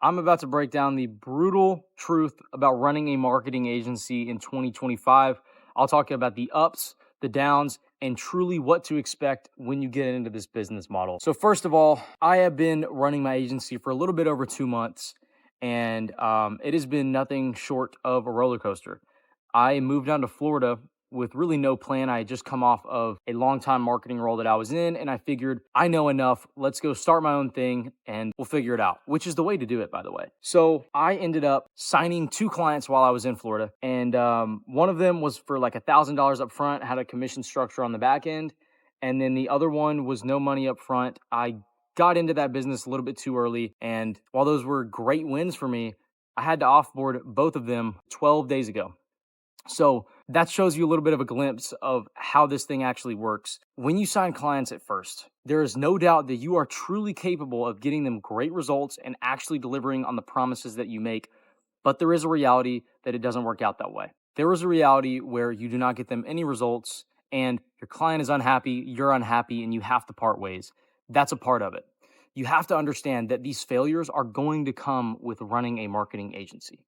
I'm about to break down the brutal truth about running a marketing agency in 2025. I'll talk about the ups, the downs, and truly what to expect when you get into this business model. So, first of all, I have been running my agency for a little bit over 2 months, and it has been nothing short of a roller coaster. I moved down to Florida with really no plan. I had just come off of a long time marketing role that I was in, and I figured I know enough. Let's go start my own thing and we'll figure it out, which is the way to do it, by the way. So I ended up signing 2 clients while I was in Florida, and one of them was for like $1,000 up front, had a commission structure on the back end, and then the other one was no money up front. I got into that business a little bit too early, and while those were great wins for me, I had to offboard both of them 12 days ago. So that shows you a little bit of a glimpse of how this thing actually works. When you sign clients at first, there is no doubt that you are truly capable of getting them great results and actually delivering on the promises that you make. But there is a reality that it doesn't work out that way. There is a reality where you do not get them any results and your client is unhappy, you're unhappy, and you have to part ways. That's a part of it. You have to understand that these failures are going to come with running a marketing agency.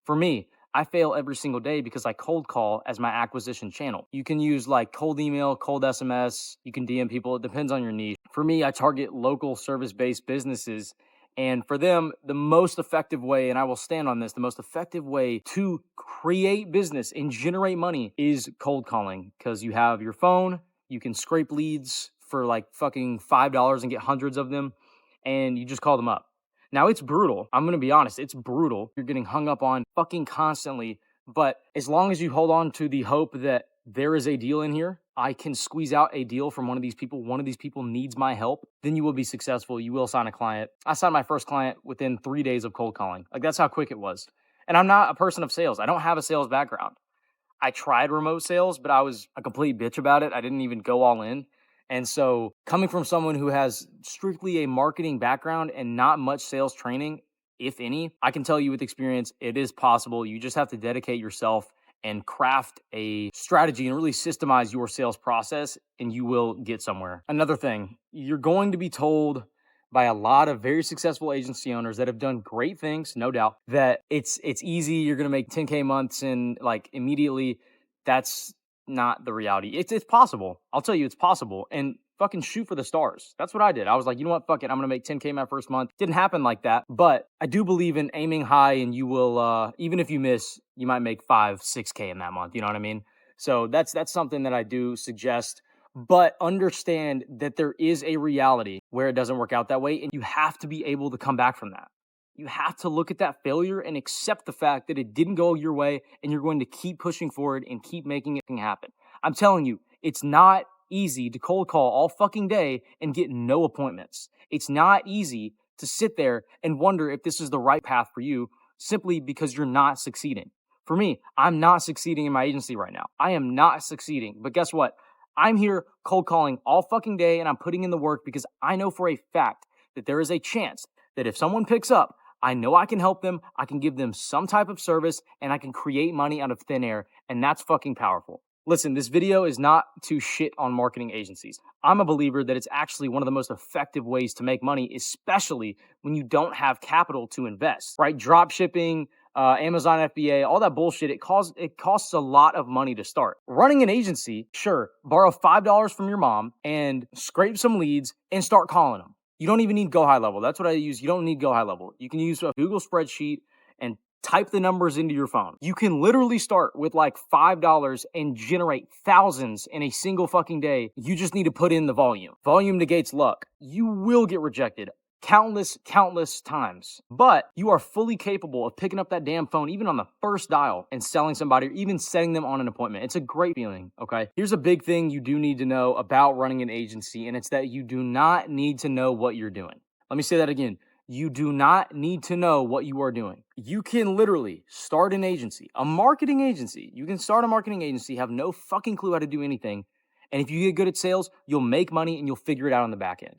For me, I fail every single day because I cold call as my acquisition channel. You can use like cold email, cold SMS, you can DM people, it depends on your niche. For me, I target local service-based businesses. And for them, the most effective way, and I will stand on this, the most effective way to create business and generate money is cold calling, because you have your phone, you can scrape leads for like fucking $5 and get hundreds of them, and you just call them up. Now, it's brutal. I'm going to be honest. It's brutal. You're getting hung up on fucking constantly. But as long as you hold on to the hope that there is a deal in here, I can squeeze out a deal from one of these people needs my help, then you will be successful. You will sign a client. I signed my first client within 3 days of cold calling. Like, that's how quick it was. And I'm not a person of sales. I don't have a sales background. I tried remote sales, but I was a complete bitch about it. I didn't even go all in. And so, coming from someone who has strictly a marketing background and not much sales training, if any, I can tell you with experience, it is possible. You just have to dedicate yourself and craft a strategy and really systemize your sales process, and you will get somewhere. Another thing, you're going to be told by a lot of very successful agency owners that have done great things, no doubt, that it's easy, you're going to make 10K months and like immediately. That's not the reality. It's possible. I'll tell you, it's possible. And fucking shoot for the stars. That's what I did. I was like, you know what? Fuck it. I'm going to make 10K my first month. Didn't happen like that. But I do believe in aiming high, and you will, even if you miss, you might make 6K in that month. You know what I mean? So that's something that I do suggest. But understand that there is a reality where it doesn't work out that way. And you have to be able to come back from that. You have to look at that failure and accept the fact that it didn't go your way, and you're going to keep pushing forward and keep making it happen. I'm telling you, it's not easy to cold call all fucking day and get no appointments. It's not easy to sit there and wonder if this is the right path for you simply because you're not succeeding. For me, I'm not succeeding in my agency right now. I am not succeeding. But guess what? I'm here cold calling all fucking day, and I'm putting in the work because I know for a fact that there is a chance that if someone picks up, I know I can help them, I can give them some type of service, and I can create money out of thin air, and that's fucking powerful. Listen, this video is not to shit on marketing agencies. I'm a believer that it's actually one of the most effective ways to make money, especially when you don't have capital to invest, right? Drop shipping, Amazon FBA, all that bullshit, it costs a lot of money to start. Running an agency, sure, borrow $5 from your mom and scrape some leads and start calling them. You don't even need Go High Level. That's what I use. You don't need Go High Level. You can use a Google spreadsheet and type the numbers into your phone. You can literally start with like $5 and generate thousands in a single fucking day. You just need to put in the volume. Volume negates luck. You will get rejected countless times, but you are fully capable of picking up that damn phone even on the first dial and selling somebody or even setting them on an appointment. It's a great feeling, okay? Here's a big thing you do need to know about running an agency, and it's that you do not need to know what you're doing. Let me say that again. You do not need to know what you are doing. You can literally start an agency, a marketing agency. You can start a marketing agency, have no fucking clue how to do anything, and if you get good at sales, you'll make money and you'll figure it out on the back end.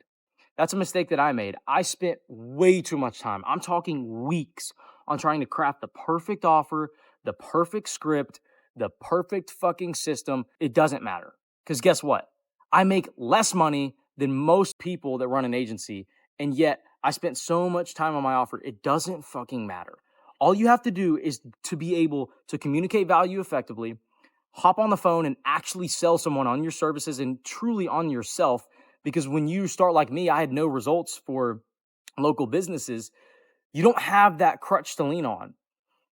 That's a mistake that I made. I spent way too much time. I'm talking weeks on trying to craft the perfect offer, the perfect script, the perfect fucking system. It doesn't matter. Because guess what? I make less money than most people that run an agency, and yet I spent so much time on my offer. It doesn't fucking matter. All you have to do is to be able to communicate value effectively, hop on the phone and actually sell someone on your services and truly on yourself. Because when you start like me, I had no results for local businesses. You don't have that crutch to lean on.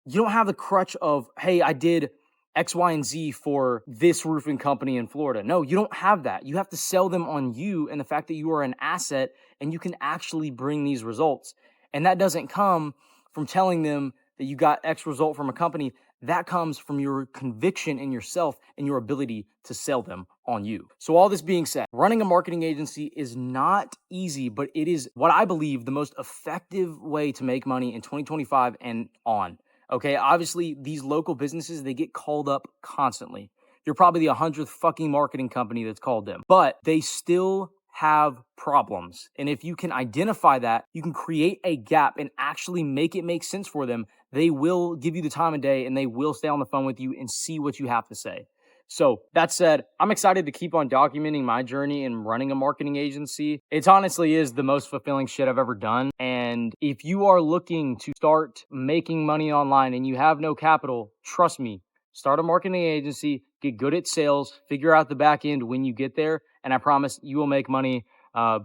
You don't have the crutch of, hey, I did X, Y, and Z for this roofing company in Florida. No, you don't have that. You have to sell them on you and the fact that you are an asset and you can actually bring these results. And that doesn't come from telling them that you got X result from a company. That comes from your conviction in yourself and your ability to sell them on you. So all this being said, running a marketing agency is not easy, but it is what I believe the most effective way to make money in 2025 and on. Okay, obviously these local businesses, they get called up constantly. You're probably the 100th fucking marketing company that's called them, but they still have problems. And if you can identify that, you can create a gap and actually make it make sense for them. They will give you the time of day and they will stay on the phone with you and see what you have to say. So that said, I'm excited to keep on documenting my journey in running a marketing agency. It honestly is the most fulfilling shit I've ever done. And if you are looking to start making money online and you have no capital, trust me, start a marketing agency, get good at sales, figure out the back end when you get there. And I promise you will make money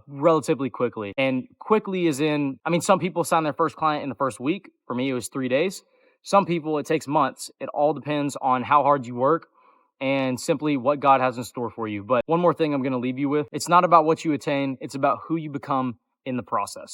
relatively quickly. And quickly is in, I mean, some people sign their first client in the first week. For me, it was 3 days. Some people, it takes months. It all depends on how hard you work and simply what God has in store for you. But one more thing I'm going to leave you with. It's not about what you attain. It's about who you become in the process.